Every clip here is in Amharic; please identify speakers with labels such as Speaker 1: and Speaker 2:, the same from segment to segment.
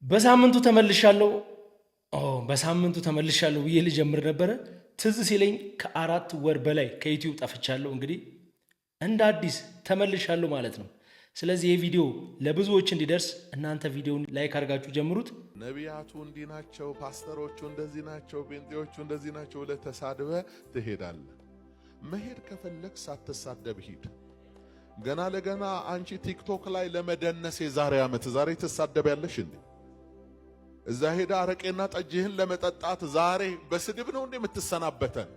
Speaker 1: በሳምንቱ ተመልሻለሁ። በሳምንቱ ተመልሻለሁ ብዬ ልጀምር ነበረ። ትዝ ሲለኝ ከአራት ወር በላይ ከዩቲዩብ ጠፍቻለሁ። እንግዲህ እንደ አዲስ ተመልሻለሁ ማለት ነው። ስለዚህ ይህ ቪዲዮ ለብዙዎች እንዲደርስ እናንተ ቪዲዮውን ላይክ አድርጋችሁ ጀምሩት።
Speaker 2: ነቢያቱ እንዲህ ናቸው፣ ፓስተሮቹ እንደዚህ ናቸው፣ ጴንጤዎቹ እንደዚህ ናቸው ብለህ ተሳድበህ ትሄዳለህ። መሄድ ከፈለግ ሳትሳደብ ሂድ። ገና ለገና አንቺ ቲክቶክ ላይ ለመደነስ የዛሬ ዓመት ዛሬ ትሳደቢያለሽ እንዴ? እዛ ሄዳ አረቄና ጠጅህን ለመጠጣት ዛሬ በስድብ ነው እንዴ የምትሰናበተን?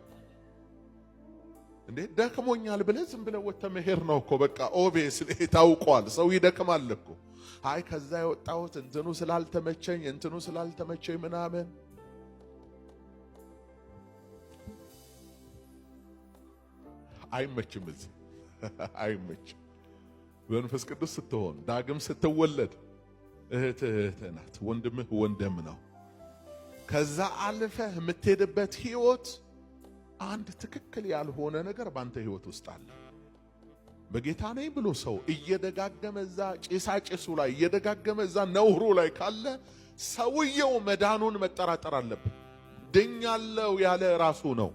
Speaker 2: እንዴ ደክሞኛል ብለህ ዝም ብለህ ወጥተህ መሄድ ነው እኮ በቃ። ኦቤስሊ ታውቋል፣ ሰው ይደክማል እኮ። አይ ከዛ የወጣሁት እንትኑ ስላልተመቸኝ ምናምን። አይመችም፣ እዚህ አይመችም። መንፈስ ቅዱስ ስትሆን ዳግም ስትወለድ እህትህ ናት፣ ወንድምህ ወንድም ነው። ከዛ አልፈህ የምትሄድበት ህይወት አንድ ትክክል ያልሆነ ነገር ባንተ ህይወት ውስጥ አለ። በጌታ ነኝ ብሎ ሰው እየደጋገመ እዛ ጭሳጭሱ ላይ እየደጋገመ እዛ ነውሩ ላይ ካለ ሰውየው መዳኑን መጠራጠር አለብን። ድኛለው ያለ ራሱ ነው።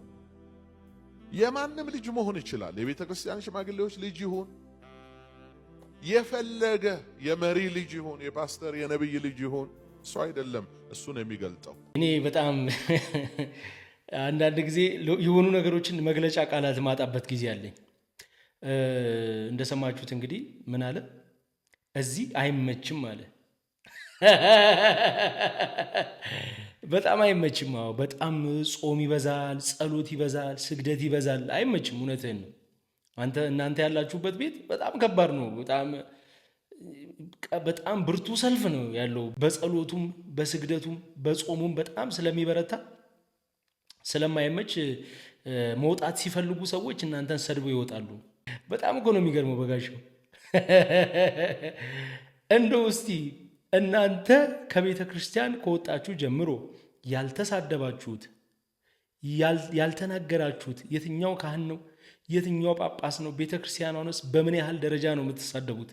Speaker 2: የማንም ልጅ መሆን ይችላል። የቤተ ክርስቲያን ሽማግሌዎች ልጅ ይሁን፣ የፈለገ የመሪ ልጅ ይሁን፣ የፓስተር የነብይ ልጅ ይሁን፣ እሱ አይደለም እሱ ነው የሚገልጠው።
Speaker 1: እኔ በጣም አንዳንድ ጊዜ የሆኑ ነገሮችን መግለጫ ቃላት ማጣበት ጊዜ አለኝ። እንደሰማችሁት እንግዲህ ምን አለ? እዚህ አይመችም አለ። በጣም አይመችም። አዎ በጣም ጾም ይበዛል፣ ጸሎት ይበዛል፣ ስግደት ይበዛል። አይመችም። እውነትህን ነው። እናንተ ያላችሁበት ቤት በጣም ከባድ ነው። በጣም ብርቱ ሰልፍ ነው ያለው። በጸሎቱም በስግደቱም በጾሙም በጣም ስለሚበረታ ስለማይመች መውጣት ሲፈልጉ ሰዎች እናንተን ሰድበው ይወጣሉ። በጣም እኮ ነው የሚገርመው። በጋሻው እንደው እስቲ እናንተ ከቤተ ክርስቲያን ከወጣችሁ ጀምሮ ያልተሳደባችሁት ያልተናገራችሁት የትኛው ካህን ነው? የትኛው ጳጳስ ነው? ቤተ ክርስቲያኗንስ በምን ያህል ደረጃ ነው የምትሳደቡት?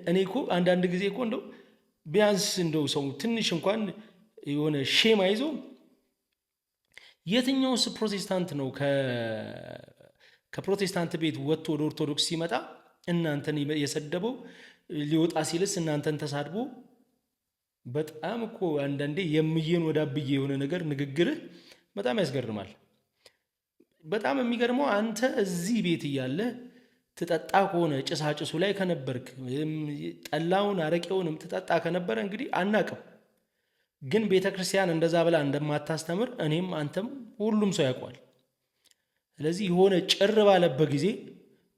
Speaker 1: እኔ እኮ አንዳንድ ጊዜ እኮ እንደው ቢያንስ እንደው ሰው ትንሽ እንኳን የሆነ ሼም አይዞ የትኛውስ ፕሮቴስታንት ነው ከፕሮቴስታንት ቤት ወጥቶ ወደ ኦርቶዶክስ ሲመጣ እናንተን የሰደበው? ሊወጣ ሲልስ እናንተን ተሳድቦ? በጣም እኮ አንዳንዴ የምዬን ወዳብዬ የሆነ ነገር ንግግርህ በጣም ያስገርማል። በጣም የሚገርመው አንተ እዚህ ቤት እያለ ትጠጣ ከሆነ ጭሳጭሱ ላይ ከነበርክ ጠላውን አረቄውንም ትጠጣ ከነበረ እንግዲህ አናቅም። ግን ቤተ ክርስቲያን እንደዛ ብላ እንደማታስተምር እኔም አንተም ሁሉም ሰው ያውቋል። ስለዚህ የሆነ ጭር ባለበት ጊዜ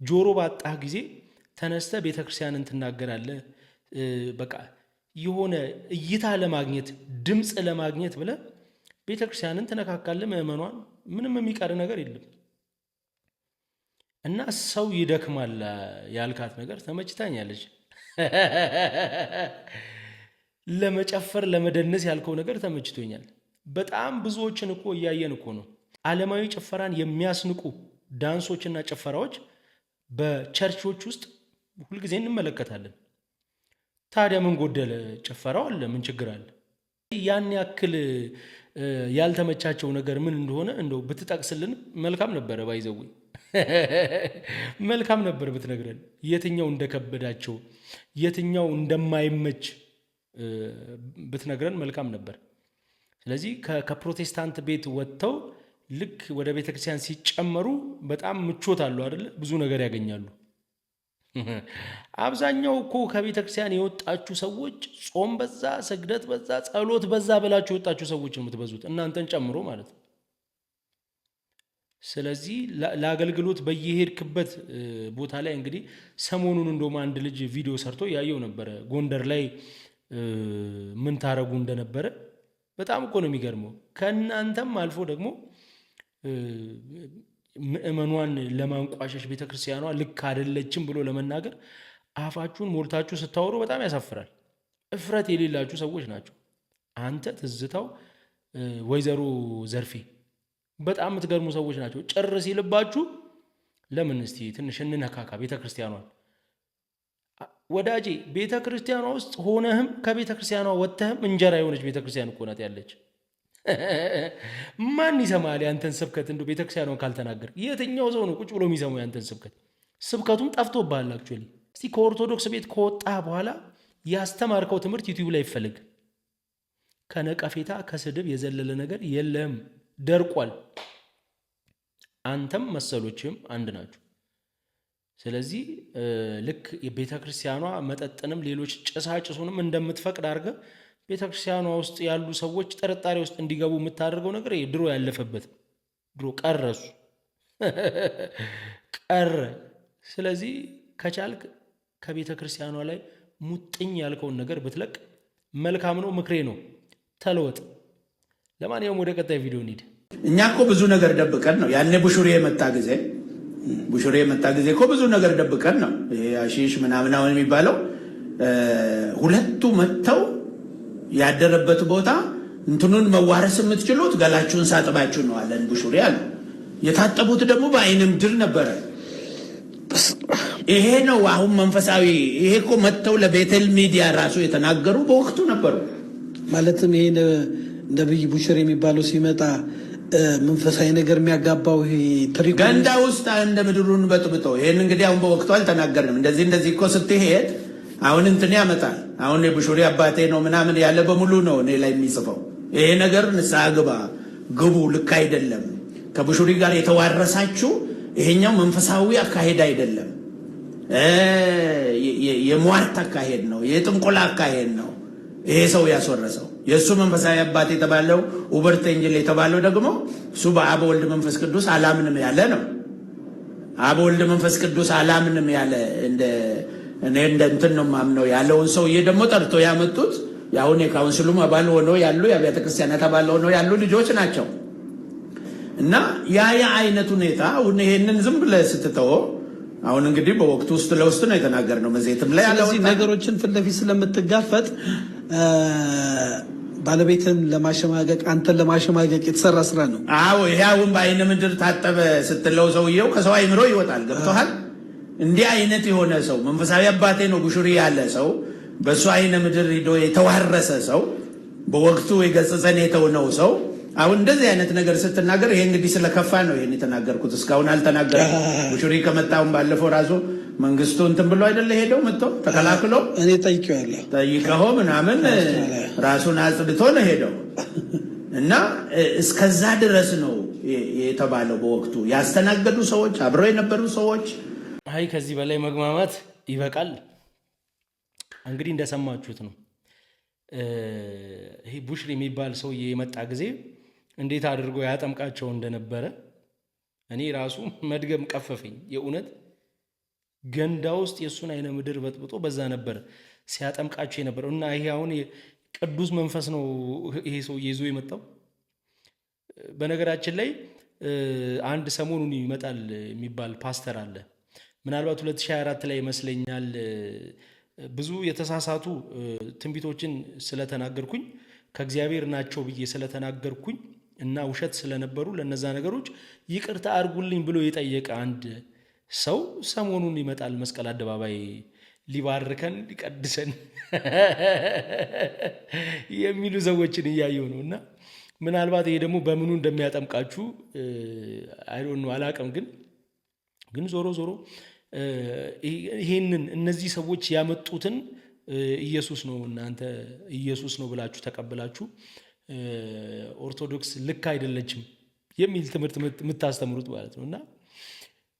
Speaker 1: ጆሮ ባጣህ ጊዜ ተነስተ ቤተ ክርስቲያንን ትናገራለህ። በቃ የሆነ እይታ ለማግኘት ድምፅ ለማግኘት ብለ ቤተ ክርስቲያንን ትነካካለህ፣ ምዕመኗን። ምንም የሚቀር ነገር የለም። እና ሰው ይደክማል ያልካት ነገር ተመችታኛለች። ለመጨፈር ለመደነስ ያልከው ነገር ተመችቶኛል። በጣም ብዙዎችን እኮ እያየን እኮ ነው። ዓለማዊ ጭፈራን የሚያስንቁ ዳንሶችና ጭፈራዎች በቸርቾች ውስጥ ሁልጊዜ እንመለከታለን። ታዲያ ምን ጎደለ? ጭፈራው አለ፣ ምን ችግር አለ? ያን ያክል ያልተመቻቸው ነገር ምን እንደሆነ እንደው ብትጠቅስልን መልካም ነበረ። ባይዘው መልካም ነበር ብትነግረን፣ የትኛው እንደከበዳቸው የትኛው እንደማይመች ብትነግረን መልካም ነበር። ስለዚህ ከፕሮቴስታንት ቤት ወጥተው ልክ ወደ ቤተ ክርስቲያን ሲጨመሩ በጣም ምቾት አለው አይደለ? ብዙ ነገር ያገኛሉ። አብዛኛው እኮ ከቤተ ክርስቲያን የወጣችሁ ሰዎች ጾም በዛ፣ ስግደት በዛ፣ ጸሎት በዛ ብላችሁ የወጣችሁ ሰዎች ነው የምትበዙት፣ እናንተን ጨምሮ ማለት ነው። ስለዚህ ለአገልግሎት በየሄድክበት ቦታ ላይ እንግዲህ ሰሞኑን እንደውም አንድ ልጅ ቪዲዮ ሰርቶ ያየው ነበረ ጎንደር ላይ ምን ታረጉ እንደነበረ። በጣም እኮ ነው የሚገርመው። ከእናንተም አልፎ ደግሞ ምዕመኗን ለማንቋሸሽ ቤተክርስቲያኗ ልክ አይደለችም ብሎ ለመናገር አፋችሁን ሞልታችሁ ስታወሩ በጣም ያሳፍራል። እፍረት የሌላችሁ ሰዎች ናቸው። አንተ ትዝታው፣ ወይዘሮ ዘርፌ በጣም የምትገርሙ ሰዎች ናቸው። ጭር ሲልባችሁ ለምን እስቲ ትንሽ እንነካካ ቤተክርስቲያኗን። ወዳጄ ቤተ ክርስቲያኗ ውስጥ ሆነህም ከቤተ ክርስቲያኗ ወጥተህም እንጀራ የሆነች ቤተ ክርስቲያን እኮ ናት ያለች። ማን ይሰማል ያንተን ስብከት? እንደው ቤተ ክርስቲያኗን ካልተናገር የትኛው ሰው ነው ቁጭ ብሎ የሚሰማው ያንተን ስብከት? ስብከቱም ጠፍቶብሃል። አክቹዋሊ እስቲ ከኦርቶዶክስ ቤት ከወጣ በኋላ ያስተማርከው ትምህርት ዩቲዩብ ላይ ይፈልግ። ከነቀፌታ ከስድብ የዘለለ ነገር የለም፣ ደርቋል። አንተም መሰሎችም አንድ ናችሁ። ስለዚህ ልክ የቤተ ክርስቲያኗ መጠጥንም ሌሎች ጭሳጭሱንም እንደምትፈቅድ አድርገህ ቤተ ክርስቲያኗ ውስጥ ያሉ ሰዎች ጥርጣሬ ውስጥ እንዲገቡ የምታደርገው ነገር ድሮ ያለፈበት ድሮ ቀረሱ ቀረ። ስለዚህ ከቻልክ ከቤተ ክርስቲያኗ ላይ ሙጥኝ ያልከውን ነገር ብትለቅ መልካም ነው፣ ምክሬ ነው። ተለወጥ። ለማንኛውም ወደ ቀጣይ ቪዲዮ እንሂድ።
Speaker 3: እኛ እኮ ብዙ ነገር ደብቀን ነው ያኔ ቡሹሪ የመጣ ጊዜ እኮ ብዙ ነገር ደብቀን ነው። ይሄ አሺሽ ምናምን አሁን የሚባለው ሁለቱ መጥተው ያደረበት ቦታ እንትኑን መዋረስ የምትችሉት ገላችሁን ሳጥባችሁ ነው አለን ቡሹሪ አለ። የታጠቡት ደግሞ በአይነ ምድር ነበረ። ይሄ ነው አሁን መንፈሳዊ። ይሄ እኮ መጥተው ለቤተል ሚዲያ ራሱ የተናገሩ በወቅቱ ነበሩ።
Speaker 4: ማለትም ይሄ ነብይ ቡሹሪ የሚባለው ሲመጣ መንፈሳዊ ነገር የሚያጋባው ይሄ ትሪክ
Speaker 3: ገንዳ ውስጥ እንደ ምድሩን በጥብጦ ይሄን እንግዲህ አሁን በወቅቱ አልተናገርንም። እንደዚህ እኮ ስትሄድ አሁን እንትን ያመጣል። አሁን የቡሹሪ አባቴ ነው ምናምን ያለ በሙሉ ነው እኔ ላይ የሚጽፈው። ይሄ ነገር ንስሐ ግቡ፣ ልክ አይደለም። ከቡሹሪ ጋር የተዋረሳችሁ ይሄኛው መንፈሳዊ አካሄድ አይደለም፣ የሟርት አካሄድ ነው፣ የጥንቆላ አካሄድ ነው። ይሄ ሰው ያስወረሰው የእሱ መንፈሳዊ አባት የተባለው ኡበርት ኤንጅል የተባለው ደግሞ እሱ በአብ ወልድ መንፈስ ቅዱስ አላምንም ያለ ነው። አብ ወልድ መንፈስ ቅዱስ አላምንም ያለ እኔ እንደ እንትን ነው ማምነው ያለውን ሰውዬ ደግሞ ጠርቶ ያመጡት ያሁን የካውንስሉም አባል ሆነው ያሉ የአብያተ ክርስቲያናት አባል ሆነው ያሉ ልጆች ናቸው። እና ያ አይነት ሁኔታ አሁን ይሄንን ዝም ብለህ ስትተወው አሁን እንግዲህ በወቅቱ ውስጥ ለውስጥ ነው የተናገርነው። መዘይትም ላይ ያለው
Speaker 4: ነገሮችን ፊት ለፊት ስለምትጋፈጥ ባለቤትን ለማሸማገቅ አንተን ለማሸማገቅ የተሰራ ስራ ነው።
Speaker 3: አዎ ይሄ አሁን በአይነ ምድር ታጠበ ስትለው ሰውየው ከሰው አይምሮ ይወጣል። ገብቶሃል? እንዲህ አይነት የሆነ ሰው መንፈሳዊ አባቴ ነው ቡሹሪ ያለ ሰው በእሱ አይነ ምድር ሂዶ የተዋረሰ ሰው በወቅቱ የገጸጸን የተውነው ሰው አሁን እንደዚህ አይነት ነገር ስትናገር ይሄ እንግዲህ ስለከፋ ነው ይሄን የተናገርኩት። እስካሁን አልተናገርም። ቡሹሪ ከመጣውን ባለፈው ራሱ መንግስቱ እንትን ብሎ አይደለ ሄደው መጥቶ ተከላክሎ
Speaker 4: እኔ ጠይቀው
Speaker 3: ምናምን ራሱን አጽድቶ ነው ሄደው እና እስከዛ ድረስ ነው የተባለው። በወቅቱ ያስተናገዱ ሰዎች አብረው የነበሩ ሰዎች
Speaker 1: አይ ከዚህ በላይ መግማማት ይበቃል። እንግዲህ እንደሰማችሁት ነው። ይሄ ቡሹሪ የሚባል ሰውዬ የመጣ ጊዜ እንዴት አድርጎ ያጠምቃቸው እንደነበረ እኔ ራሱ መድገም ቀፈፈኝ። የእውነት ገንዳ ውስጥ የእሱን አይነ ምድር በጥብጦ በዛ ነበር ሲያጠምቃቸው የነበረው እና ይሄ አሁን ቅዱስ መንፈስ ነው ይሄ ሰውዬ ይዞ የመጣው። በነገራችን ላይ አንድ ሰሞኑን ይመጣል የሚባል ፓስተር አለ። ምናልባት 2024 ላይ ይመስለኛል ብዙ የተሳሳቱ ትንቢቶችን ስለተናገርኩኝ ከእግዚአብሔር ናቸው ብዬ ስለተናገርኩኝ እና ውሸት ስለነበሩ ለነዛ ነገሮች ይቅርታ አድርጉልኝ ብሎ የጠየቀ አንድ ሰው ሰሞኑን ይመጣል መስቀል አደባባይ ሊባርከን ሊቀድሰን የሚሉ ሰዎችን እያየው ነው። እና ምናልባት ይሄ ደግሞ በምኑ እንደሚያጠምቃችሁ አይዶን ነው አላቅም። ግን ዞሮ ይሄንን እነዚህ ሰዎች ያመጡትን ኢየሱስ ነው እናንተ ኢየሱስ ነው ብላችሁ ተቀብላችሁ ኦርቶዶክስ ልክ አይደለችም የሚል ትምህርት የምታስተምሩት ማለት ነው። እና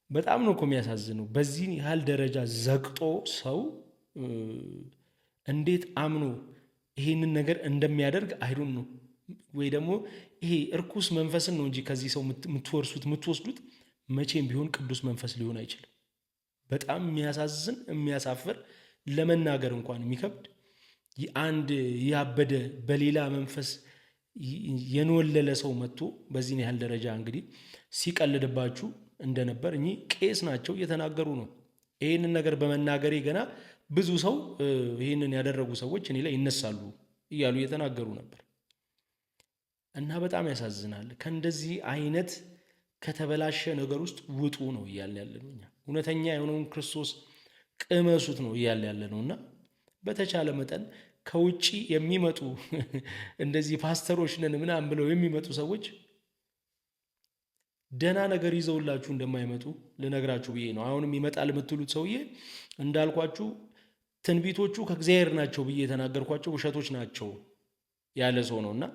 Speaker 1: በጣም ነው እኮ የሚያሳዝነው። በዚህ ያህል ደረጃ ዘቅጦ ሰው እንዴት አምኖ ይሄንን ነገር እንደሚያደርግ አይዶን ነው። ወይ ደግሞ ይሄ እርኩስ መንፈስን ነው እንጂ ከዚህ ሰው የምትወስዱት መቼም ቢሆን ቅዱስ መንፈስ ሊሆን አይችልም። በጣም የሚያሳዝን የሚያሳፍር፣ ለመናገር እንኳን የሚከብድ አንድ ያበደ በሌላ መንፈስ የንወለለ ሰው መጥቶ በዚህን ያህል ደረጃ እንግዲህ ሲቀልድባችሁ እንደነበር እኚህ ቄስ ናቸው እየተናገሩ ነው። ይህንን ነገር በመናገሬ ገና ብዙ ሰው ይህንን ያደረጉ ሰዎች እኔ ላይ ይነሳሉ እያሉ እየተናገሩ ነበር። እና በጣም ያሳዝናል። ከእንደዚህ አይነት ከተበላሸ ነገር ውስጥ ውጡ ነው እያልን ያለን እኛ። እውነተኛ የሆነውን ክርስቶስ ቅመሱት ነው እያለ ያለ ነውና በተቻለ መጠን ከውጪ የሚመጡ እንደዚህ ፓስተሮች ነን ምናምን ብለው የሚመጡ ሰዎች ደህና ነገር ይዘውላችሁ እንደማይመጡ ልነግራችሁ ብዬ ነው። አሁንም ይመጣል የምትሉት ሰውዬ እንዳልኳችሁ ትንቢቶቹ ከእግዚአብሔር ናቸው ብዬ የተናገርኳቸው ውሸቶች ናቸው ያለ ሰው ነውና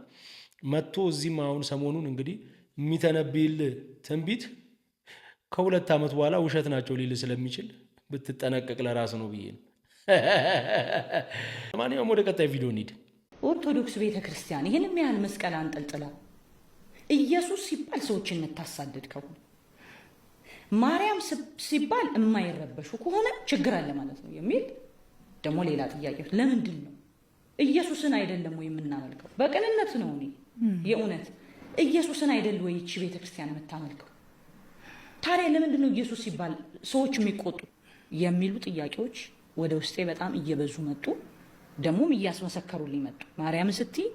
Speaker 1: መጥቶ እዚህም አሁን ሰሞኑን እንግዲህ የሚተነብይል ትንቢት ከ2 ዓመት በኋላ ውሸት ናቸው ሊል ስለሚችል ብትጠነቀቅ ለራስ ነው ብዬ ነው። ማንኛውም ወደ ቀጣይ ቪዲዮ እንሂድ።
Speaker 5: ኦርቶዶክስ ቤተክርስቲያን ይህን ያህል መስቀል አንጠልጥላ ኢየሱስ ሲባል ሰዎችን የምታሳድድ ከሆነ ማርያም ሲባል የማይረበሹ ከሆነ ችግር አለ ማለት ነው የሚል ደግሞ ሌላ ጥያቄ። ለምንድን ነው ኢየሱስን አይደለም ወይ የምናመልከው? በቅንነት ነው። እኔ የእውነት ኢየሱስን አይደል ወይ እቺ ቤተክርስቲያን የምታመልከው? ታዲያ ለምንድን ነው ኢየሱስ ሲባል ሰዎች የሚቆጡ የሚሉ ጥያቄዎች ወደ ውስጤ በጣም እየበዙ መጡ። ደግሞም እያስመሰከሩልኝ መጡ። ማርያም ስትይ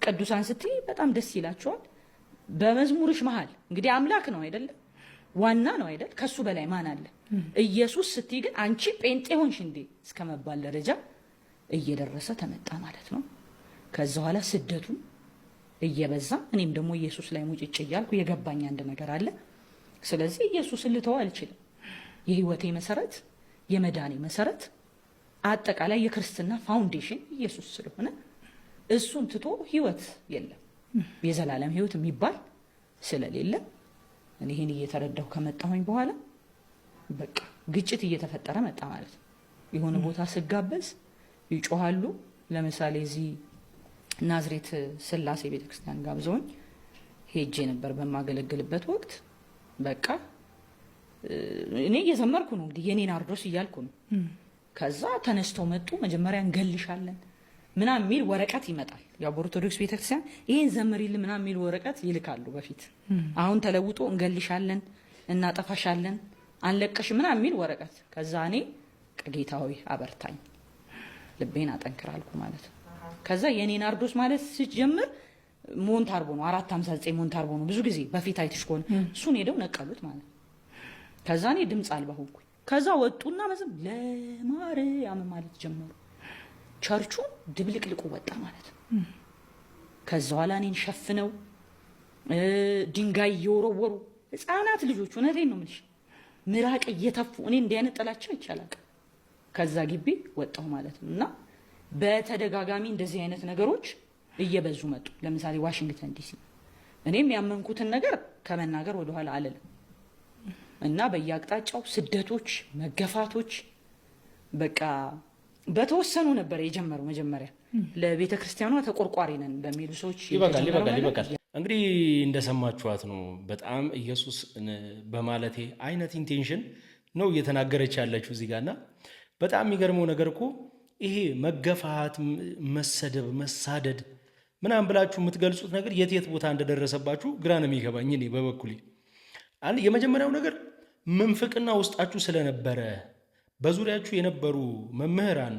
Speaker 5: ቅዱሳን ስትይ በጣም ደስ ይላቸዋል። በመዝሙርሽ መሃል እንግዲህ አምላክ ነው አይደለም? ዋና ነው አይደል? ከሱ በላይ ማን አለ? ኢየሱስ ስትይ ግን አንቺ ጴንጤ ሆንሽ እንዴ እስከመባል ደረጃ እየደረሰ ተመጣ ማለት ነው። ከዛ በኋላ ስደቱ እየበዛ እኔም ደግሞ ኢየሱስ ላይ ሙጭጭ እያልኩ የገባኝ አንድ ነገር አለ። ስለዚህ ኢየሱስን ልተው አልችልም። የህይወቴ መሰረት፣ የመዳኔ መሰረት፣ አጠቃላይ የክርስትና ፋውንዴሽን ኢየሱስ ስለሆነ እሱን ትቶ ህይወት የለም። የዘላለም ህይወት የሚባል ስለሌለ እኔ ይሄን እየተረዳሁ ከመጣሁኝ በኋላ በቃ ግጭት እየተፈጠረ መጣ ማለት ነው። የሆነ ቦታ ስጋበዝ ይጮሃሉ። ለምሳሌ እዚህ ናዝሬት ስላሴ ቤተክርስቲያን ጋብዘውኝ ሄጄ ነበር በማገለግልበት ወቅት በቃ እኔ እየዘመርኩ ነው እንግዲህ የኔን አርዶስ እያልኩ ነው። ከዛ ተነስተው መጡ። መጀመሪያ እንገልሻለን ምናምን የሚል ወረቀት ይመጣል። ያው በኦርቶዶክስ ቤተክርስቲያን ይሄን ዘምሪልን ምናምን የሚል ወረቀት ይልካሉ በፊት። አሁን ተለውጦ እንገልሻለን፣ እናጠፋሻለን፣ አንለቀሽ ምናምን የሚል ወረቀት። ከዛ እኔ ጌታ ሆይ አበርታኝ፣ ልቤን አጠንክራልኩ ማለት ነው። ከዛ የኔን አርዶስ ማለት ሲጀምር ሞንታርቦ ነው 459 ሞንታርቦ ነው። ብዙ ጊዜ በፊት አይተሽ ከሆነ እሱን ሄደው ነቀሉት ማለት ነው። ከዛ እኔ ድምጽ አልባ ሆንኩኝ። ከዛ ወጡና መዝም ለማርያም ማለት ጀመሩ። ቸርቹ ድብልቅልቁ ወጣ ማለት ነው። ከዛ በኋላ እኔን ሸፍነው ድንጋይ እየወረወሩ ህፃናት ልጆች እውነቴን ነው የምልሽ ምራቅ እየተፉ እኔ እንዲህ አይነት ጥላቸው ይቻላል። ከዛ ግቢ ወጣሁ ማለት ነው። እና በተደጋጋሚ እንደዚህ አይነት ነገሮች እየበዙ መጡ። ለምሳሌ ዋሽንግተን ዲሲ እኔም ያመንኩትን ነገር ከመናገር ወደኋላ አልልም። እና በየአቅጣጫው ስደቶች፣ መገፋቶች በቃ በተወሰኑ ነበር የጀመረው። መጀመሪያ ለቤተ ክርስቲያኗ ተቆርቋሪ ነን በሚሉ ሰዎች
Speaker 1: ይበቃል። እንግዲህ እንደሰማችኋት ነው። በጣም ኢየሱስ በማለቴ አይነት ኢንቴንሽን ነው እየተናገረች ያለችው እዚህ ጋርና በጣም የሚገርመው ነገር እኮ ይሄ መገፋት፣ መሰደብ፣ መሳደድ ምናምን ብላችሁ የምትገልጹት ነገር የት ቦታ እንደደረሰባችሁ ግራ ነው የሚገባኝ እኔ በበኩሌ። የመጀመሪያው ነገር ምንፍቅና ውስጣችሁ ስለነበረ በዙሪያችሁ የነበሩ መምህራን፣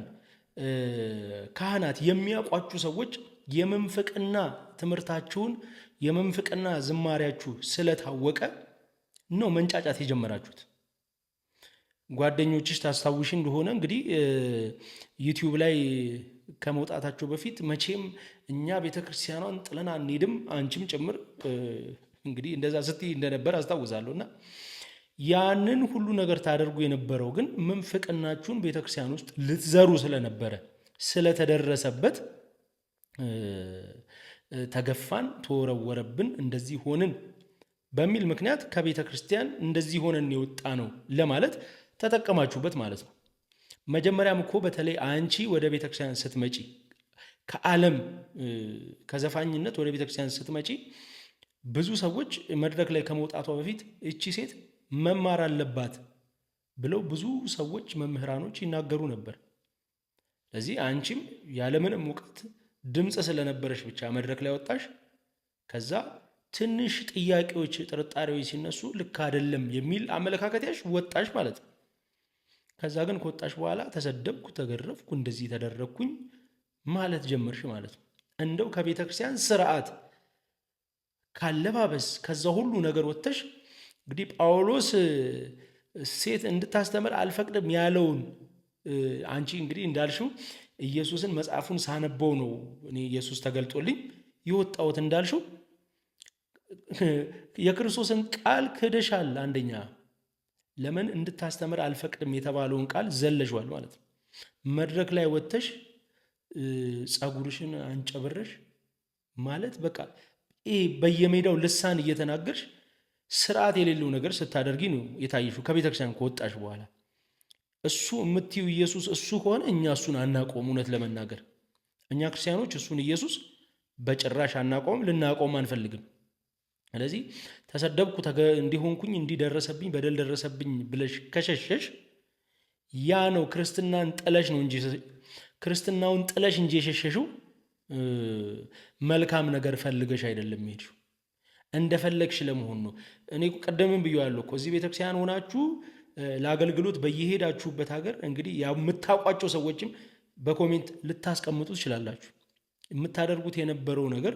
Speaker 1: ካህናት የሚያውቋችሁ ሰዎች የምንፍቅና ትምህርታችሁን የምንፍቅና ዝማሪያችሁ ስለታወቀ ነው መንጫጫት የጀመራችሁት። ጓደኞችሽ ታስታውሽ እንደሆነ እንግዲህ ዩቲዩብ ላይ ከመውጣታቸው በፊት መቼም እኛ ቤተክርስቲያኗን ጥለን አንሄድም አንቺም ጭምር እንግዲህ እንደዛ ስትይ እንደነበር አስታውሳለሁና ያንን ሁሉ ነገር ታደርጉ የነበረው ግን ምንፍቅናችሁን ቤተክርስቲያን ውስጥ ልትዘሩ ስለነበረ ስለተደረሰበት ተገፋን፣ ተወረወረብን፣ እንደዚህ ሆንን በሚል ምክንያት ከቤተ ክርስቲያን እንደዚህ ሆነን የወጣ ነው ለማለት ተጠቀማችሁበት ማለት ነው። መጀመሪያም እኮ በተለይ አንቺ ወደ ቤተ ክርስቲያን ስትመጪ ከዓለም ከዘፋኝነት ወደ ቤተ ክርስቲያን ስትመጪ ብዙ ሰዎች መድረክ ላይ ከመውጣቷ በፊት እቺ ሴት መማር አለባት ብለው ብዙ ሰዎች መምህራኖች ይናገሩ ነበር። ስለዚህ አንቺም ያለምንም እውቀት ድምፅ ስለነበረሽ ብቻ መድረክ ላይ ወጣሽ። ከዛ ትንሽ ጥያቄዎች፣ ጥርጣሬዎች ሲነሱ ልክ አይደለም የሚል አመለካከት ያሽ ወጣሽ ማለት ነው። ከዛ ግን ከወጣሽ በኋላ ተሰደብኩ፣ ተገረፍኩ፣ እንደዚህ ተደረግኩኝ ማለት ጀመርሽ ማለት ነው። እንደው ከቤተ ክርስቲያን ስርዓት ካለባበስ ከዛ ሁሉ ነገር ወጥተሽ እንግዲህ ጳውሎስ ሴት እንድታስተምር አልፈቅድም ያለውን አንቺ እንግዲህ እንዳልሽው ኢየሱስን መጽሐፉን ሳነበው ነው እኔ ኢየሱስ ተገልጦልኝ የወጣሁት እንዳልሽው የክርስቶስን ቃል ክደሻል። አንደኛ ለምን እንድታስተምር አልፈቅድም የተባለውን ቃል ዘለሽዋል ማለት ነው። መድረክ ላይ ወጥተሽ ጸጉርሽን አንጨብረሽ ማለት በቃ ይሄ በየሜዳው ልሳን እየተናገርሽ ስርዓት የሌለው ነገር ስታደርጊ ነው የታየሽው ከቤተክርስቲያን ከወጣሽ በኋላ። እሱ የምትዩ ኢየሱስ እሱ ከሆነ እኛ እሱን አናቆም። እውነት ለመናገር እኛ ክርስቲያኖች እሱን ኢየሱስ በጭራሽ አናቆም፣ ልናቆም አንፈልግም። ስለዚህ ተሰደብኩ፣ እንዲሆንኩኝ፣ እንዲደረሰብኝ፣ በደል ደረሰብኝ ብለሽ ከሸሸሽ ያ ነው ክርስትናን ጥለሽ ነው እንጂ ክርስትናውን ጥለሽ እንጂ የሸሸሽው መልካም ነገር ፈልገሽ አይደለም ሄድሽው፣ እንደፈለግሽ ለመሆን ነው። እኔ ቀደምም ብዬዋለሁ እኮ እዚህ ቤተክርስቲያን ሆናችሁ ለአገልግሎት በየሄዳችሁበት ሀገር እንግዲህ የምታውቋቸው ሰዎችም በኮሜንት ልታስቀምጡ ትችላላችሁ። የምታደርጉት የነበረው ነገር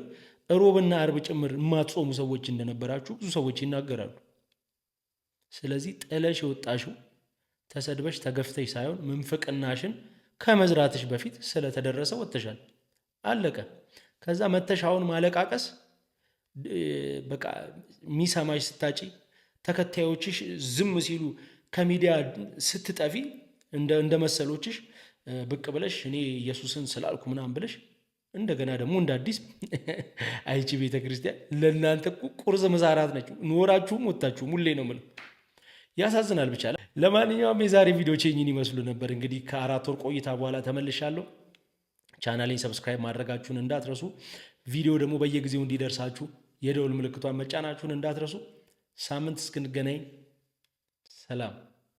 Speaker 1: ሮብና አርብ ጭምር የማትጾሙ ሰዎች እንደነበራችሁ ብዙ ሰዎች ይናገራሉ። ስለዚህ ጥለሽ የወጣሽው ተሰድበሽ ተገፍተሽ ሳይሆን ምንፍቅናሽን ከመዝራትሽ በፊት ስለተደረሰ ወጥተሻል። አለቀ። ከዛ መተሻውን ማለቃቀስ በቃ የሚሰማሽ ስታጪ፣ ተከታዮችሽ ዝም ሲሉ፣ ከሚዲያ ስትጠፊ እንደ መሰሎችሽ ብቅ ብለሽ እኔ ኢየሱስን ስላልኩ ምናምን ብለሽ እንደገና ደግሞ እንደ አዲስ አይቺ ቤተ ክርስቲያን ለእናንተ ቁርስ ምሳራት ነች። ኖራችሁም ወጥታችሁም ሁሌ ነው የምለው። ያሳዝናል ብቻ። ለማንኛውም የዛሬ ቪዲዮች ይህን ይመስሉ ነበር። እንግዲህ ከ4 ወር ቆይታ በኋላ ተመልሻለሁ። ቻናሌን ሰብስክራይብ ማድረጋችሁን እንዳትረሱ። ቪዲዮ ደግሞ በየጊዜው እንዲደርሳችሁ የደውል ምልክቷን መጫናችሁን እንዳትረሱ። ሳምንት እስክንገናኝ ሰላም።